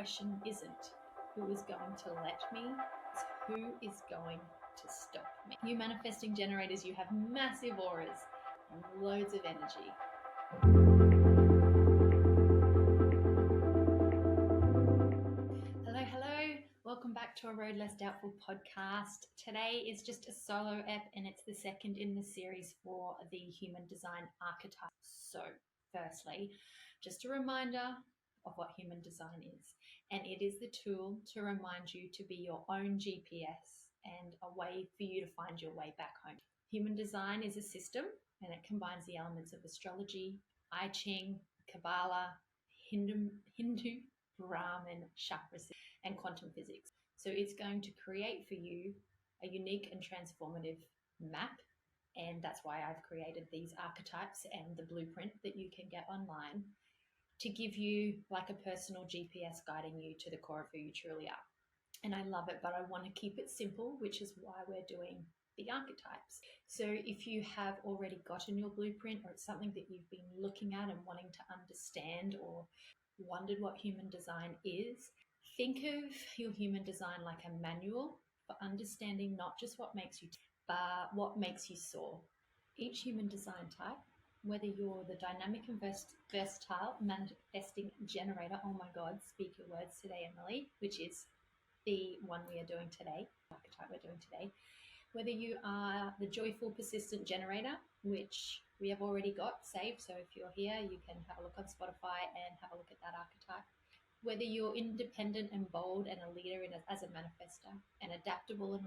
question isn't who is going to let me, it's who is going to stop me. You manifesting generators, you have massive auras and loads of energy. Hello. Welcome back to a Road Less Doubtful podcast. Today is just a solo ep and it's the second in the series for the human design archetype. So firstly, just a reminder of what human design is. And it is the tool to remind you to be your own GPS and a way for you to find your way back home. Human design is a system and it combines the elements of astrology, I Ching, Kabbalah, Hindu, Brahmin, chakras, and quantum physics. So it's going to create for you a unique and transformative map. And that's why I've created these archetypes and the blueprint that you can get online to give you like a personal GPS guiding you to the core of who you truly are. And I love it, but I want to keep it simple, which is why we're doing the archetypes. So if you have already gotten your blueprint or it's something that you've been looking at and wanting to understand or wondered what human design is, think of your human design like a manual for understanding not just what makes you but what makes you soar. Each human design type, whether you're the dynamic and versatile manifesting generator, oh my God, speak your words today, Emily, which is the one we are doing today, archetype we're doing today, whether you are the joyful persistent generator, which we have already got saved. So if you're here, you can have a look on Spotify and have a look at that archetype. Whether you're independent and bold and a leader as a manifestor, an adaptable and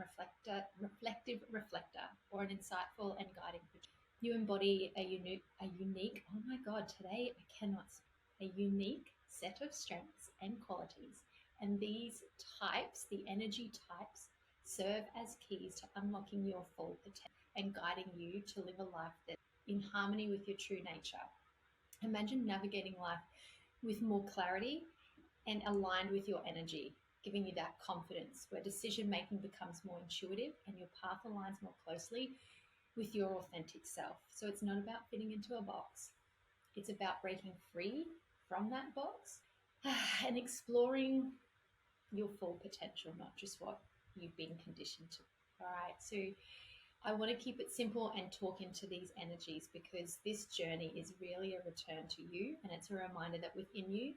reflective reflector, or an insightful and guiding projector. You embody a unique, oh my God, today I cannot, a unique set of strengths and qualities. And these types, the energy types, serve as keys to unlocking your full potential and guiding you to live a life that's in harmony with your true nature. Imagine navigating life with more clarity and aligned with your energy, giving you that confidence where decision making becomes more intuitive and your path aligns more closely with your authentic self. So it's not about fitting into a box. It's about breaking free from that box and exploring your full potential, not just what you've been conditioned to. All right. So I want to keep it simple and talk into these energies because this journey is really a return to you. And it's a reminder that within you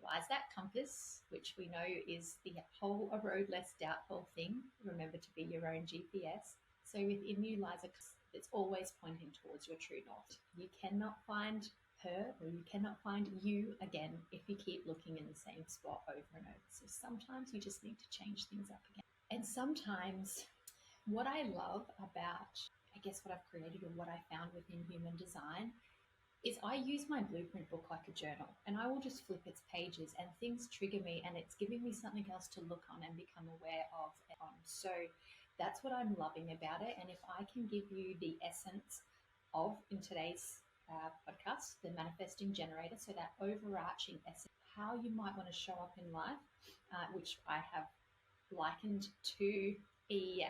lies that compass, which we know is the whole a road less doubtful thing. Remember to be your own GPS. So within you lies a compass that's always pointing towards your true north. You cannot find her or you cannot find you again if you keep looking in the same spot over and over. So sometimes you just need to change things up again. And sometimes what I love about, I guess, what I've created or what I found within human design is I use my blueprint book like a journal and I will just flip its pages and things trigger me and it's giving me something else to look on and become aware of. So that's what I'm loving about it. And if I can give you the essence of, in today's podcast, the manifesting generator, so that overarching essence, how you might want to show up in life, which I have likened to a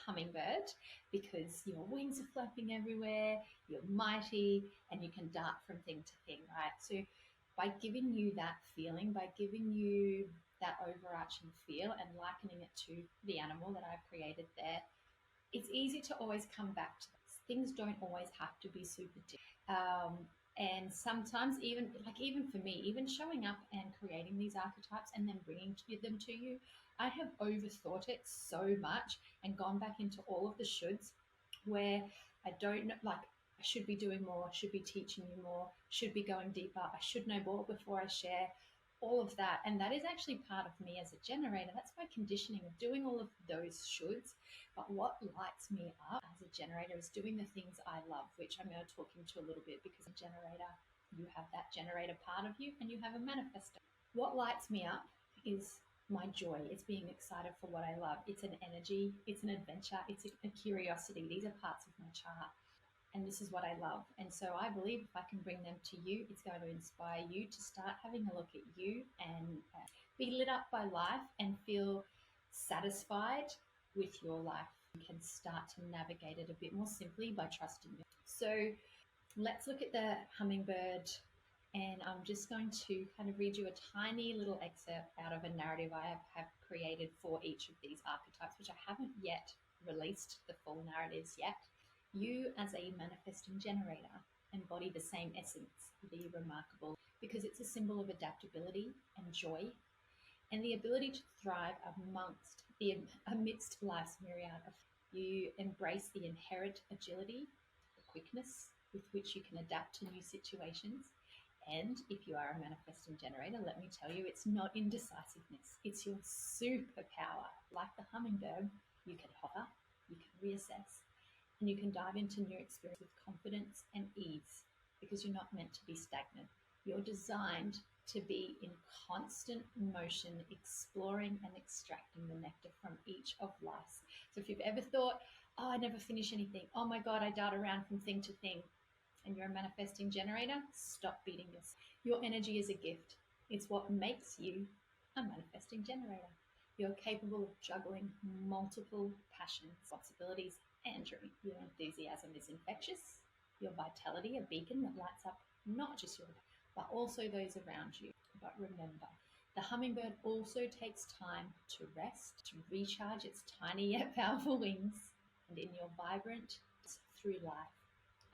hummingbird because your wings are flapping everywhere, you're mighty, and you can dart from thing to thing, right? So by giving you that feeling, by giving you that overarching feel and likening it to the animal that I've created there, it's easy to always come back to this. Things don't always have to be super deep. And sometimes even for me, even showing up and creating these archetypes and then bringing them to you, I have overthought it so much and gone back into all of the shoulds where I don't know, like I should be doing more, should be teaching you more, should be going deeper, I should know more before I share, all of that. And that is actually part of me as a generator. That's my conditioning of doing all of those shoulds. But what lights me up as a generator is doing the things I love, which I'm going to talk into a little bit because a generator, you have that generator part of you and you have a manifestor. What lights me up is my joy. It's being excited for what I love. It's an energy, it's an adventure, it's a curiosity. These are parts of my chart. And this is what I love. And so I believe if I can bring them to you, it's going to inspire you to start having a look at you and be lit up by life and feel satisfied with your life. You can start to navigate it a bit more simply by trusting you. So let's look at the hummingbird And I'm just going to kind of read you a tiny little excerpt out of a narrative I have created for each of these archetypes, which I haven't yet released the full narratives yet. You, as a manifesting generator, embody the same essence, the remarkable, because it's a symbol of adaptability and joy and the ability to thrive amidst life's myriad of. You embrace the inherent agility, the quickness with which you can adapt to new situations. And if you are a manifesting generator, let me tell you, it's not indecisiveness. It's your superpower. Like the hummingbird, you can hover, you can reassess, and you can dive into new experience with confidence and ease because you're not meant to be stagnant. You're designed to be in constant motion, exploring and extracting the nectar from each of life. So if you've ever thought, oh, I never finish anything, oh my God, I dart around from thing to thing, and you're a manifesting generator, stop beating yourself. Your energy is a gift. It's what makes you a manifesting generator. You're capable of juggling multiple passions, responsibilities, and dreams. Your enthusiasm is infectious. Your vitality, a beacon that lights up not just your, but also those around you. But remember, the hummingbird also takes time to rest, to recharge its tiny yet powerful wings, and in your vibrant through life,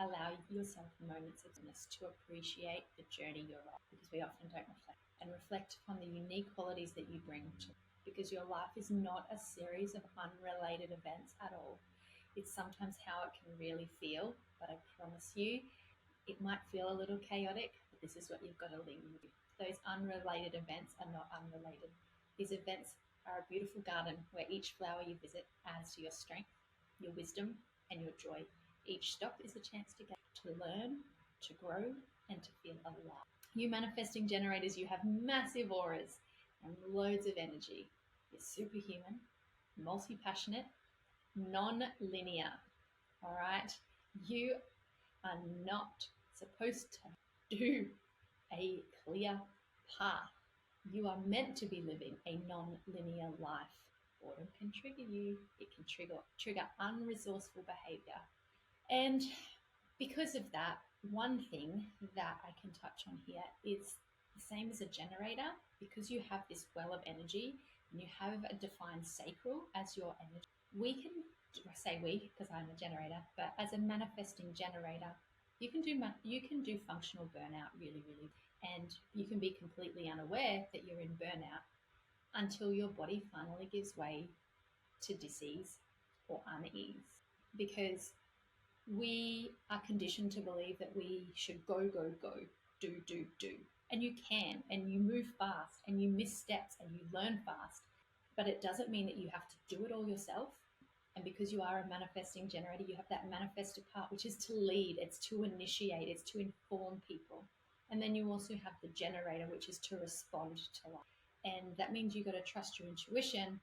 allow yourself moments of stillness to appreciate the journey you're on, because we often don't reflect upon the unique qualities that you bring to, because your life is not a series of unrelated events at all. It's sometimes how it can really feel, but I promise you, it might feel a little chaotic, but this is what you've got to lean into. Those unrelated events are not unrelated. These events are a beautiful garden where each flower you visit adds to your strength, your wisdom, and your joy. Each stop is a chance to get to learn, to grow, and to feel alive. You manifesting generators, you have massive auras and loads of energy. You're superhuman, multi-passionate, non-linear. All right? You are not supposed to do a clear path. You are meant to be living a non-linear life. Boredom can trigger you. It can trigger unresourceful behavior. And because of that, one thing that I can touch on here is the same as a generator, because you have this well of energy and you have a defined sacral as your energy. We can, I say we because I'm a generator, but as a manifesting generator, you can do functional burnout really, and you can be completely unaware that you're in burnout until your body finally gives way to disease or unease, because we are conditioned to believe that we should go, do. And you can, and you move fast, and you miss steps, and you learn fast. But it doesn't mean that you have to do it all yourself. And because you are a manifesting generator, you have that manifested part, which is to lead, it's to initiate, it's to inform people. And then you also have the generator, which is to respond to life. And that means you got to trust your intuition,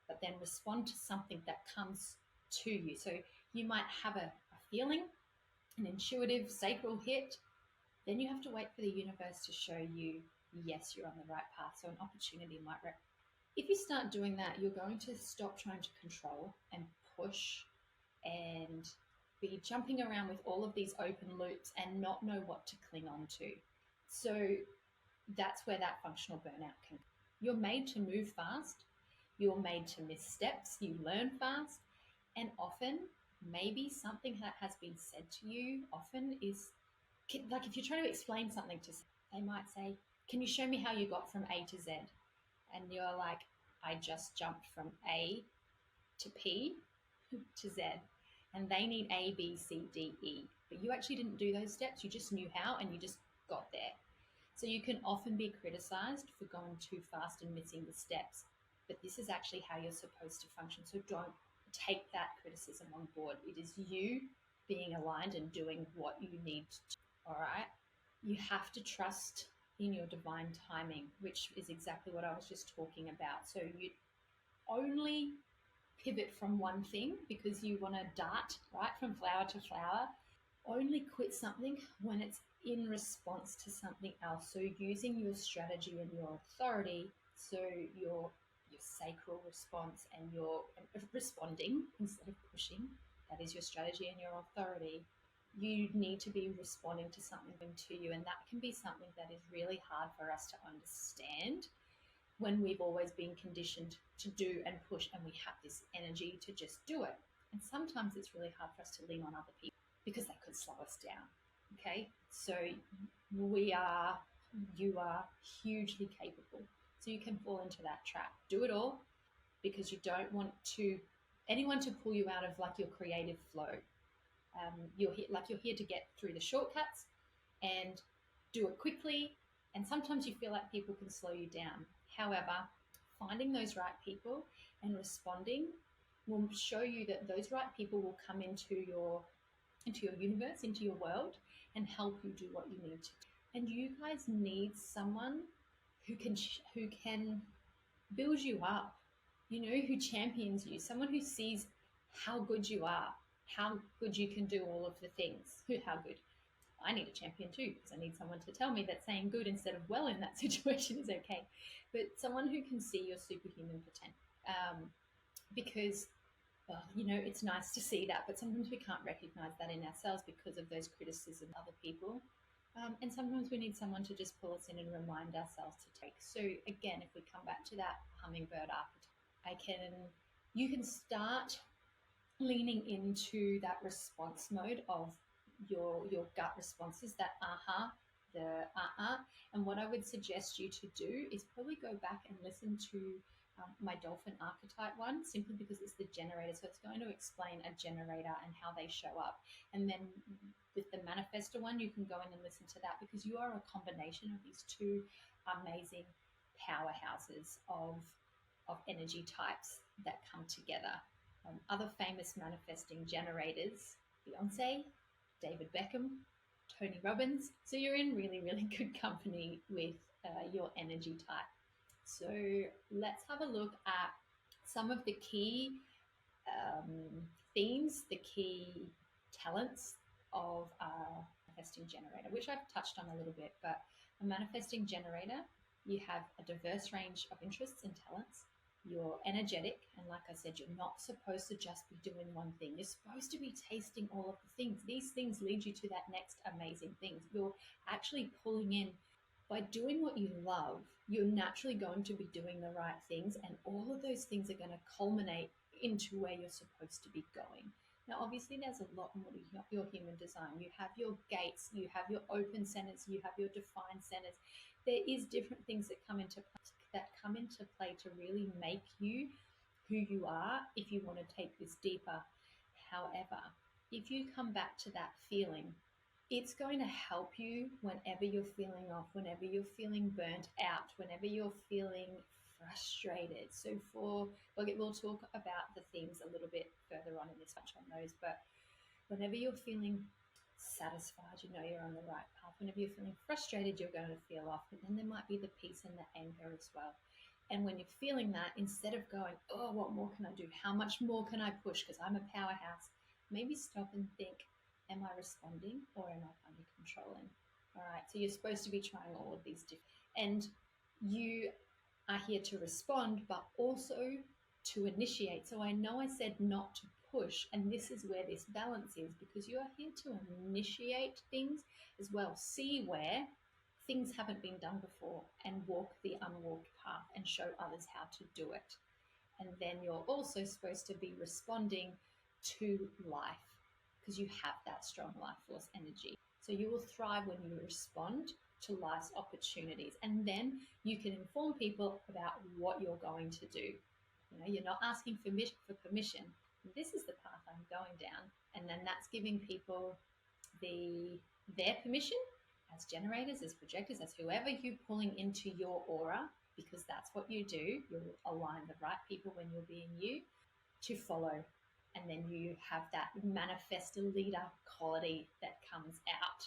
but then respond to something that comes to you. So you might have a feeling, an intuitive sacral hit, then you have to wait for the universe to show you, yes, you're on the right path. So an opportunity might if you start doing that, you're going to stop trying to control and push and be jumping around with all of these open loops and not know what to cling on to. So that's where that functional burnout can. You're made to move fast. You're made to miss steps. You learn fast. And often, maybe something that has been said to you often is, like if you're trying to explain something to someone, they might say, can you show me how you got from A to Z? And you're like, I just jumped from A to P to Z. And they need A, B, C, D, E. But you actually didn't do those steps. You just knew how and you just got there. So you can often be criticized for going too fast and missing the steps. But this is actually how you're supposed to function. So don't take that criticism on board. It is you being aligned and doing what you need to. All right? You have to trust in your divine timing, which is exactly what I was just talking about. So you only pivot from one thing because you want to dart right from flower to flower. Only quit something when it's in response to something else. So using your strategy and your authority, so your sacral response and your responding instead of pushing, that is your strategy and your authority. you need to be responding to something to you. And that can be something that is really hard for us to understand when we've always been conditioned to do and push, and we have this energy to just do it. And sometimes it's really hard for us to lean on other people because that could slow us down. Okay. So you are hugely capable. So you can fall into that trap. Do it all because you don't want anyone to pull you out of like your creative flow. You're here to get through the shortcuts and do it quickly. And sometimes you feel like people can slow you down. However, finding those right people and responding will show you that those right people will come into your universe, into your world, and help you do what you need to. And you guys need someone who can build you up, who champions you, someone who sees how good you are, how good you can do all of the things. How good. I need a champion too, because I need someone to tell me that saying good instead of well in that situation is okay. But someone who can see your superhuman potential. Because, well, it's nice to see that, but sometimes we can't recognize that in ourselves because of those criticisms of other people. And sometimes we need someone to just pull us in and remind ourselves to take. So again, if we come back to that hummingbird archetype, you can start leaning into that response mode of your gut responses, that the and what I would suggest you to do is probably go back and listen to my dolphin archetype one, simply because it's the generator. So it's going to explain a generator and how they show up. And then with the manifestor one, you can go in and listen to that, because you are a combination of these two amazing powerhouses of energy types that come together. Other famous manifesting generators: Beyonce, David Beckham, Tony Robbins. So you're in really, really good company with your energy type. So let's have a look at some of the key themes, the key talents of a manifesting generator, which I've touched on a little bit. But a manifesting generator, you have a diverse range of interests and talents. You're energetic, and like I said, you're not supposed to just be doing one thing. You're supposed to be tasting all of the things. These things lead you to that next amazing thing. You're actually pulling in. By doing what you love, you're naturally going to be doing the right things, and all of those things are going to culminate into where you're supposed to be going. Now, obviously, there's a lot more to your human design. You have your gates, you have your open centers, you have your defined centers. There is different things that come into play to really make you who you are if you want to take this deeper. However, if you come back to that feeling, it's going to help you whenever you're feeling off, whenever you're feeling burnt out, whenever you're feeling frustrated. So we'll talk about the themes a little bit further on in this, touch on those, but whenever you're feeling satisfied, you're on the right path. Whenever you're feeling frustrated, you're going to feel off, but then there might be the peace and the anger as well. And when you're feeling that, instead of going, oh, what more can I do? How much more can I push? Because I'm a powerhouse. Maybe stop and think, am I responding or am I kind of controlling? All right. So you're supposed to be trying all of these different, and you are here to respond, but also to initiate. So I know I said not to push, and this is where this balance is, because you are here to initiate things as well. See where things haven't been done before and walk the unwalked path and show others how to do it. And then you're also supposed to be responding to life, because you have that strong life force energy. So you will thrive when you respond to life's opportunities, and then you can inform people about what you're going to do. You're not asking for permission. This is the path I'm going down, and then that's giving people their permission as generators, as projectors, as whoever you're pulling into your aura, because that's what you do. You'll align the right people when you're being you to follow. And then you have that manifestor leader quality that comes out.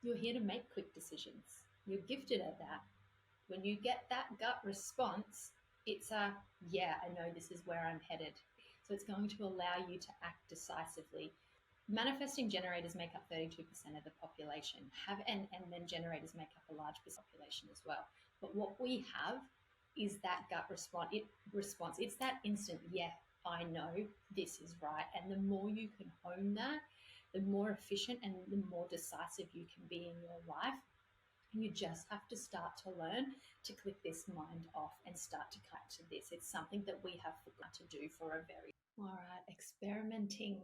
You're here to make quick decisions. You're gifted at that. When you get that gut response, it's yeah, I know this is where I'm headed. So it's going to allow you to act decisively. Manifesting generators make up 32% of the population, and then generators make up a large population as well. But what we have is that gut response. It's that instant, yeah, I know this is right. And the more you can hone that, the more efficient and the more decisive you can be in your life. You just have to start to learn to click this mind off and start to cut to this. It's something that we have forgotten to do for a very all right. Experimenting.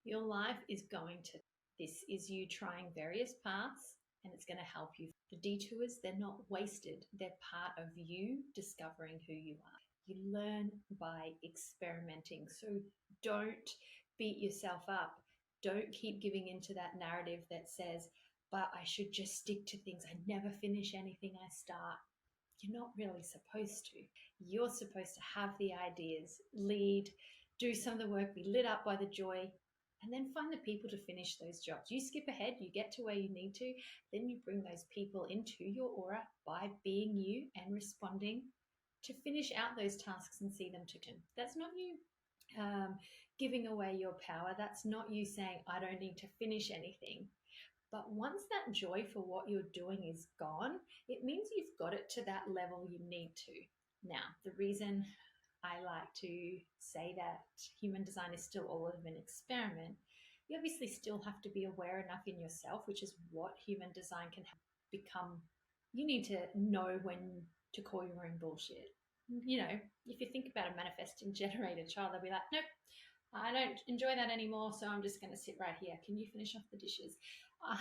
Your life is going to, this is you trying various paths and it's going to help you. The detours, they're not wasted. They're part of you discovering who you are. You learn by experimenting. So don't beat yourself up. Don't keep giving into that narrative that says, but I should just stick to things. I never finish anything I start. You're not really supposed to. You're supposed to have the ideas, lead, do some of the work, be lit up by the joy, and then find the people to finish those jobs. You skip ahead, you get to where you need to, then you bring those people into your aura by being you and responding to finish out those tasks and see them to end. That's not you giving away your power. That's not you saying, I don't need to finish anything. But once that joy for what you're doing is gone, it means you've got it to that level you need to. Now, the reason I like to say that human design is still all of an experiment, you obviously still have to be aware enough in yourself, which is what human design can become. You need to know when to call your own bullshit. You know, if you think about a manifesting generator child, they'll be like, nope, I don't enjoy that anymore, so I'm just going to sit right here. Can you finish off the dishes?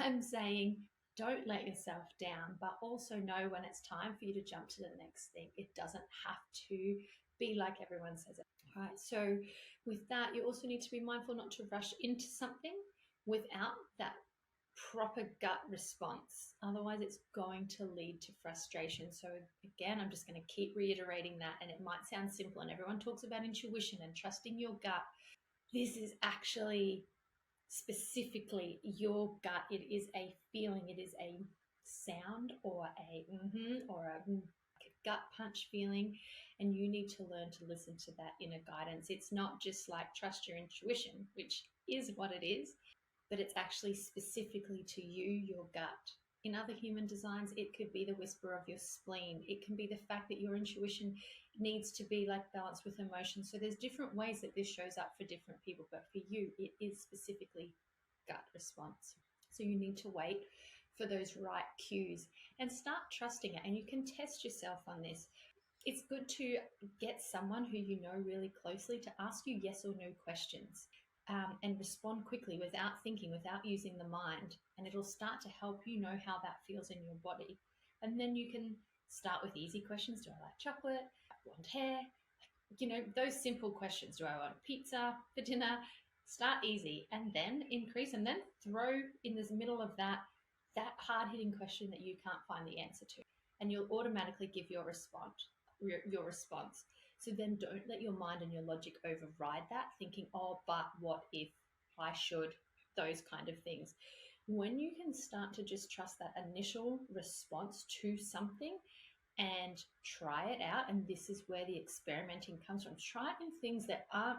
I'm saying don't let yourself down, but also know when it's time for you to jump to the next thing. It doesn't have to be like everyone says it. All right, so with that, you also need to be mindful not to rush into something without that proper gut response. Otherwise, it's going to lead to frustration. So again, I'm just going to keep reiterating that, and it might sound simple, and everyone talks about intuition and trusting your gut. This is actually specifically your gut. It is a feeling, it is a sound or a gut punch feeling, and you need to learn to listen to that inner guidance. It's not just like trust your intuition, which is what it is, but it's actually specifically to you, your gut. In other human designs, it could be the whisper of your spleen. It can be the fact that your intuition needs to be like balanced with emotion. So there's different ways that this shows up for different people, but for you, it is specifically gut response. So you need to wait for those right cues and start trusting it. And you can test yourself on this. It's good to get someone who you know really closely to ask you yes or no questions. And respond quickly without thinking, without using the mind. And it'll start to help you know how that feels in your body. And then you can start with easy questions. Do I like chocolate? Blonde hair? You know, those simple questions. Do I want pizza for dinner? Start easy and then increase, and then throw in the middle of that hard-hitting question that you can't find the answer to. And you'll automatically give your response. So then don't let your mind and your logic override that, thinking, oh, but what if, I should, those kind of things. When you can start to just trust that initial response to something and try it out, and this is where the experimenting comes from. Try it in things that aren't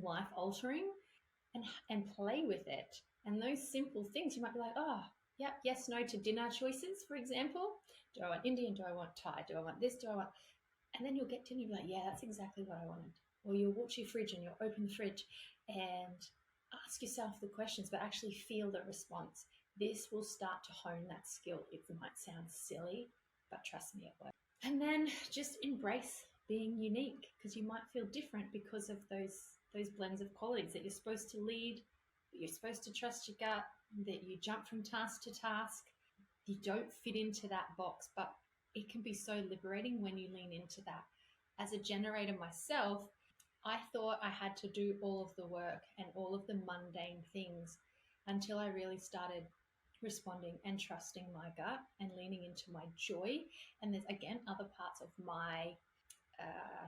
life altering and play with it. And those simple things, you might be like, oh, yep, yes, no to dinner choices, for example. Do I want Indian? Do I want Thai? Do I want this? Do I want... And then you'll get to and you'll be like, yeah, that's exactly what I wanted. Or you'll watch your fridge and you'll open the fridge and ask yourself the questions, but actually feel the response. This will start to hone that skill. It might sound silly, but trust me, it works. And then just embrace being unique, because you might feel different because of those blends of qualities that you're supposed to lead, that you're supposed to trust your gut, that you jump from task to task. You don't fit into that box, but it can be so liberating when you lean into that. As a generator myself, I thought I had to do all of the work and all of the mundane things until I really started responding and trusting my gut and leaning into my joy. And there's, again, other parts of my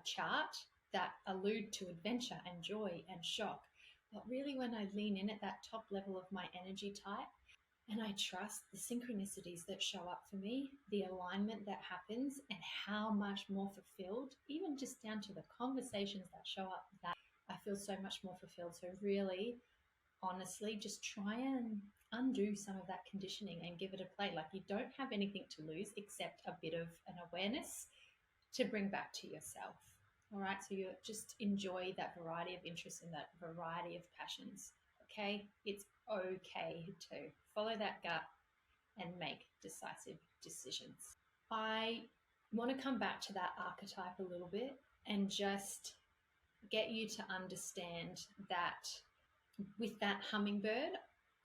chart that allude to adventure and joy and shock. But really, when I lean in at that top level of my energy type, and I trust the synchronicities that show up for me, the alignment that happens, and how much more fulfilled, even just down to the conversations that show up, that I feel so much more fulfilled. So really, honestly, just try and undo some of that conditioning and give it a play. Like, you don't have anything to lose except a bit of an awareness to bring back to yourself. All right, so you just enjoy that variety of interests and that variety of passions. Okay, it's okay to follow that gut and make decisive decisions. I want to come back to that archetype a little bit and just get you to understand that with that hummingbird,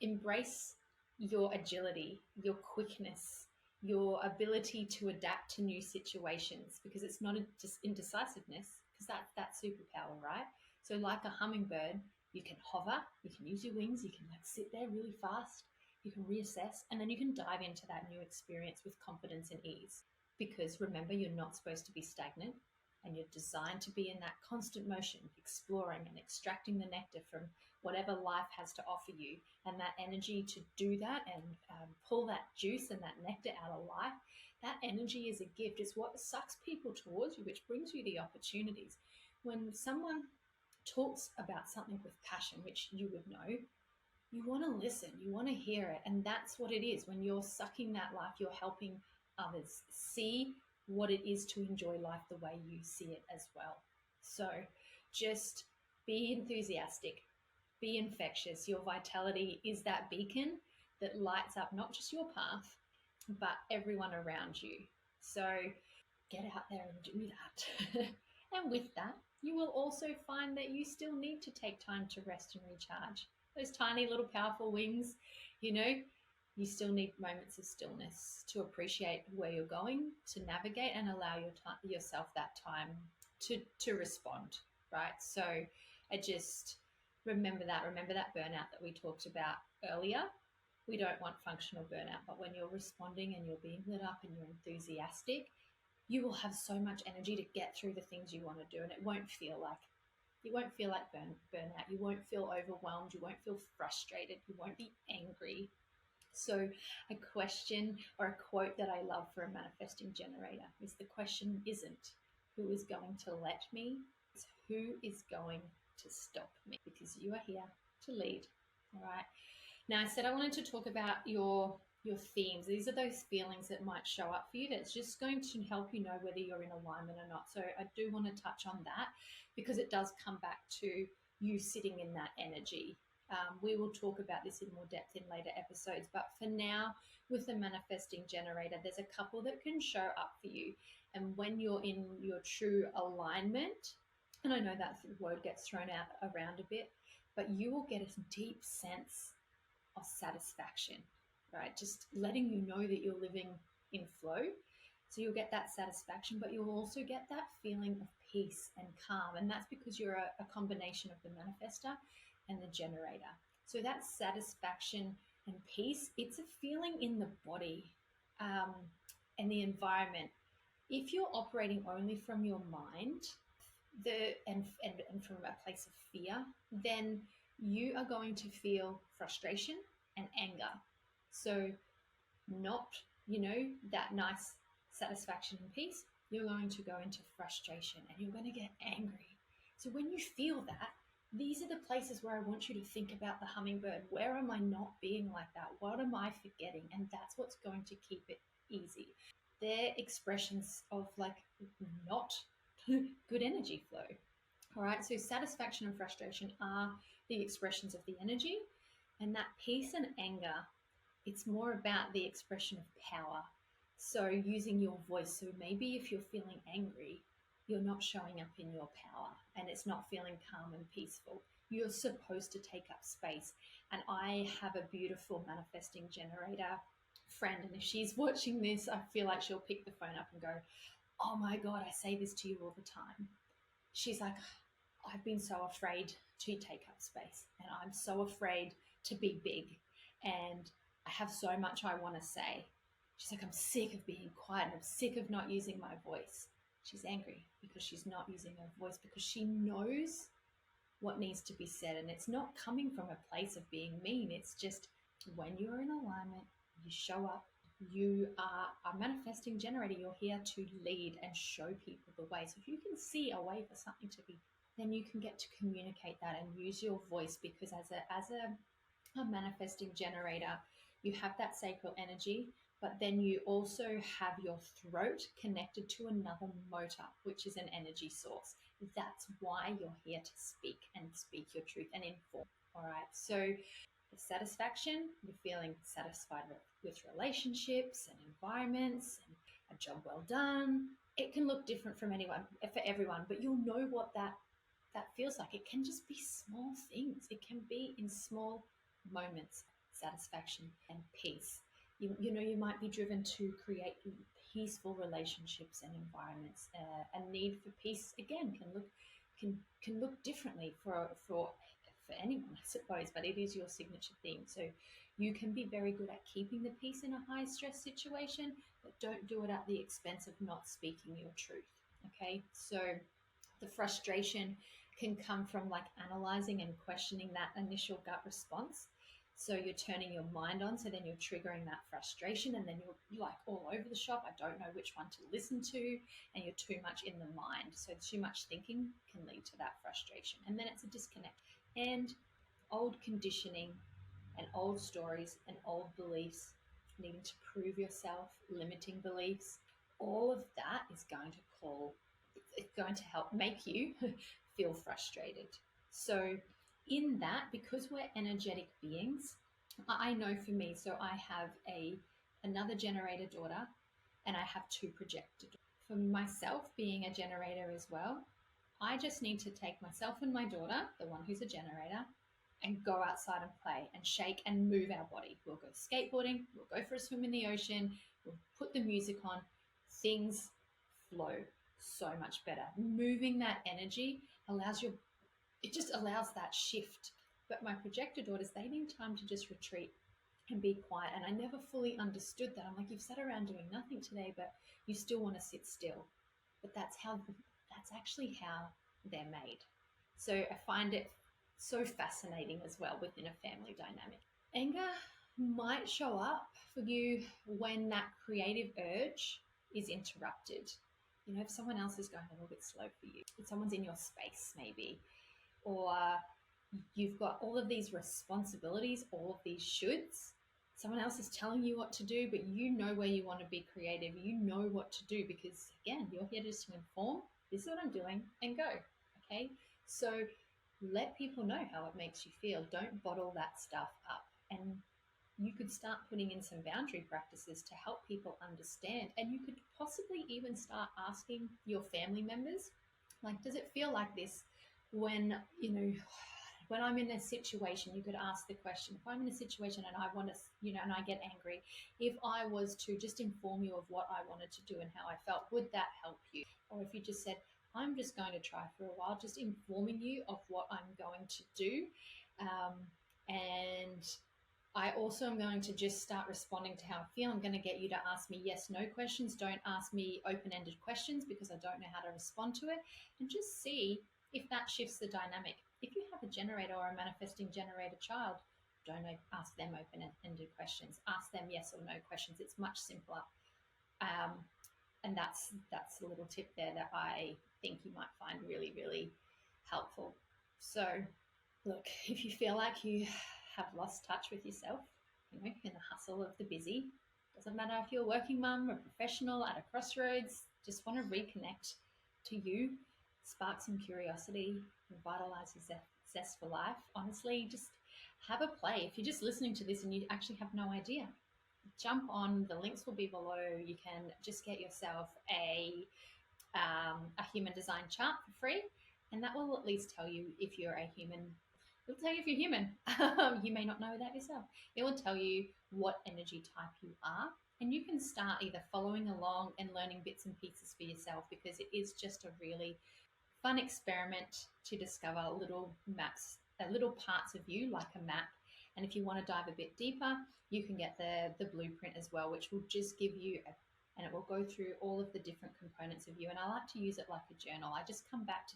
embrace your agility, your quickness, your ability to adapt to new situations, because it's not just indecisiveness, because that's superpower, right? So like a hummingbird, you can hover, you can use your wings, you can like sit there really fast, you can reassess, and then you can dive into that new experience with confidence and ease. Because remember, you're not supposed to be stagnant, and you're designed to be in that constant motion, exploring and extracting the nectar from whatever life has to offer you. And that energy to do that and pull that juice and that nectar out of life, that energy is a gift. It's what sucks people towards you, which brings you the opportunities. When someone talks about something with passion, which you would know, you want to listen, you want to hear it. And that's what it is. When you're sucking that life, you're helping others see what it is to enjoy life the way you see it as well. So just be enthusiastic, be infectious. Your vitality is that beacon that lights up not just your path, but everyone around you. So get out there and do that. And with that, you will also find that you still need to take time to rest and recharge. Those tiny little powerful wings, you still need moments of stillness to appreciate where you're going, to navigate and allow yourself that time to respond, right? So I just remember that burnout that we talked about earlier. We don't want functional burnout, but when you're responding and you're being lit up and you're enthusiastic, you will have so much energy to get through the things you want to do, and it won't feel like burnout. You won't feel overwhelmed. You won't feel frustrated. You won't be angry. So a question or a quote that I love for a manifesting generator is, the question isn't who is going to let me, it's who is going to stop me, because you are here to lead. All right. Now, I said I wanted to talk about your themes. These are those feelings that might show up for you that's just going to help you know whether you're in alignment or not. So I do want to touch on that, because it does come back to you sitting in that energy. We will talk about this in more depth in later episodes, but for now, with the manifesting generator, there's a couple that can show up for you. And when you're in your true alignment, and I know that word gets thrown out around a bit, but you will get a deep sense of satisfaction, right? Just letting you know that you're living in flow. So you'll get that satisfaction, but you'll also get that feeling of peace and calm. And that's because you're a combination of the manifestor and the generator. So that satisfaction and peace, it's a feeling in the body and the environment. If you're operating only from your mind and from a place of fear, then you are going to feel frustration and anger. So not, that nice satisfaction and peace, you're going to go into frustration and you're going to get angry. So when you feel that, these are the places where I want you to think about the hummingbird. Where am I not being like that? What am I forgetting? And that's what's going to keep it easy. They're expressions of like not good energy flow. All right. So satisfaction and frustration are the expressions of the energy, and that peace and anger, it's more about the expression of power. So using your voice. So maybe if you're feeling angry, you're not showing up in your power and it's not feeling calm and peaceful. You're supposed to take up space. And I have a beautiful manifesting generator friend, and if she's watching this, I feel like she'll pick the phone up and go, oh my God, I say this to you all the time. She's like, I've been so afraid to take up space, and I'm so afraid to be big, and I have so much I want to say. She's like, I'm sick of being quiet, and I'm sick of not using my voice. She's angry because she's not using her voice, because she knows what needs to be said. And it's not coming from a place of being mean. It's just when you're in alignment, you show up, you are a manifesting generator. You're here to lead and show people the way. So if you can see a way for something to be, then you can get to communicate that and use your voice, because as a manifesting generator, you have that sacral energy, but then you also have your throat connected to another motor, which is an energy source. That's why you're here to speak and speak your truth and inform. All right. So the satisfaction, you're feeling satisfied with relationships and environments and a job well done. It can look different for everyone, but you'll know what that feels like. It can just be small things. It can be in small moments, satisfaction and peace. You might be driven to create peaceful relationships and environments. A need for peace again can look differently for anyone, I suppose, but it is your signature theme. So you can be very good at keeping the peace in a high stress situation, but don't do it at the expense of not speaking your truth. Okay, so the frustration can come from like analyzing and questioning that initial gut response. So you're turning your mind on, so then you're triggering that frustration, and then you're like all over the shop. I don't know which one to listen to, and you're too much in the mind. So too much thinking can lead to that frustration, and then it's a disconnect. And old conditioning and old stories and old beliefs, needing to prove yourself, limiting beliefs, all of that is going to it's going to help make you feel frustrated. So in that, because we're energetic beings, I know for me, so I have another generator daughter and I have two projector daughters. For myself, being a generator as well, I just need to take myself and my daughter, the one who's a generator, and go outside and play and shake and move our body. We'll go skateboarding, we'll go for a swim in the ocean, we'll put the music on, things flow so much better. Moving that energy it just allows that shift. But my projector daughters, they need time to just retreat and be quiet. And I never fully understood that. I'm like, you've sat around doing nothing today, but you still want to sit still. But that's actually how they're made. So I find it so fascinating as well within a family dynamic. Anger might show up for you when that creative urge is interrupted. If someone else is going a little bit slow for you, if someone's in your space maybe, or you've got all of these responsibilities, all of these shoulds, someone else is telling you what to do, but you know where you want to be creative, you know what to do, because again, you're here just to inform, this is what I'm doing, and go. Okay, so let people know how it makes you feel. Don't bottle that stuff up. And you could start putting in some boundary practices to help people understand. And you could possibly even start asking your family members, like, does it feel like this when I'm in a situation? You could ask the question, if I'm in a situation and I want to, and I get angry, if I was to just inform you of what I wanted to do and how I felt, would that help you? Or if you just said, I'm just going to try for a while, just informing you of what I'm going to do. And I also am going to just start responding to how I feel. I'm going to get you to ask me yes, no questions. Don't ask me open-ended questions because I don't know how to respond to it. And just see if that shifts the dynamic. If you have a generator or a manifesting generator child, don't ask them open-ended questions. Ask them yes or no questions. It's much simpler. And that's a little tip there that I think you might find really, really helpful. So look, if you feel like you have lost touch with yourself, in the hustle of the busy, doesn't matter if you're a working mum or professional at a crossroads, just want to reconnect to you, spark some curiosity, revitalize your zest for life. Honestly, just have a play. If you're just listening to this and you actually have no idea, jump on, the links will be below. You can just get yourself a human design chart for free, and that will at least tell you if you're a human. It'll tell you if you're human. You may not know that yourself. It will tell you what energy type you are, and you can start either following along and learning bits and pieces for yourself, because it is just a really fun experiment to discover little maps, little parts of you like a map. And if you want to dive a bit deeper, you can get the blueprint as well, which will just give you and it will go through all of the different components of you. And I like to use it like a journal. I just come back to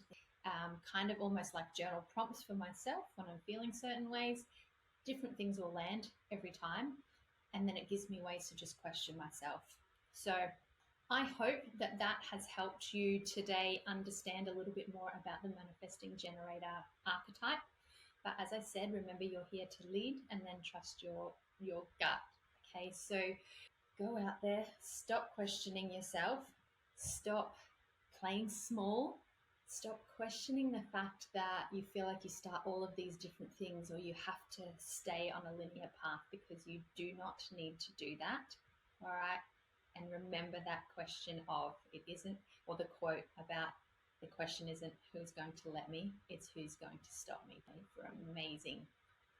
kind of almost like journal prompts for myself when I'm feeling certain ways. Different things will land every time. And then it gives me ways to just question myself. So I hope that has helped you today understand a little bit more about the manifesting generator archetype. But as I said, remember, you're here to lead, and then trust your gut. Okay, so go out there, stop questioning yourself, stop playing small, Stop questioning the fact that you feel like you start all of these different things or you have to stay on a linear path, because you do not need to do that. All right. And remember that question of it isn't, or the quote about the question isn't who's going to let me, it's who's going to stop me. For amazing.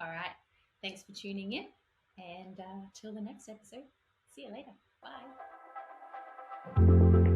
All right. Thanks for tuning in. And till the next episode, see you later. Bye.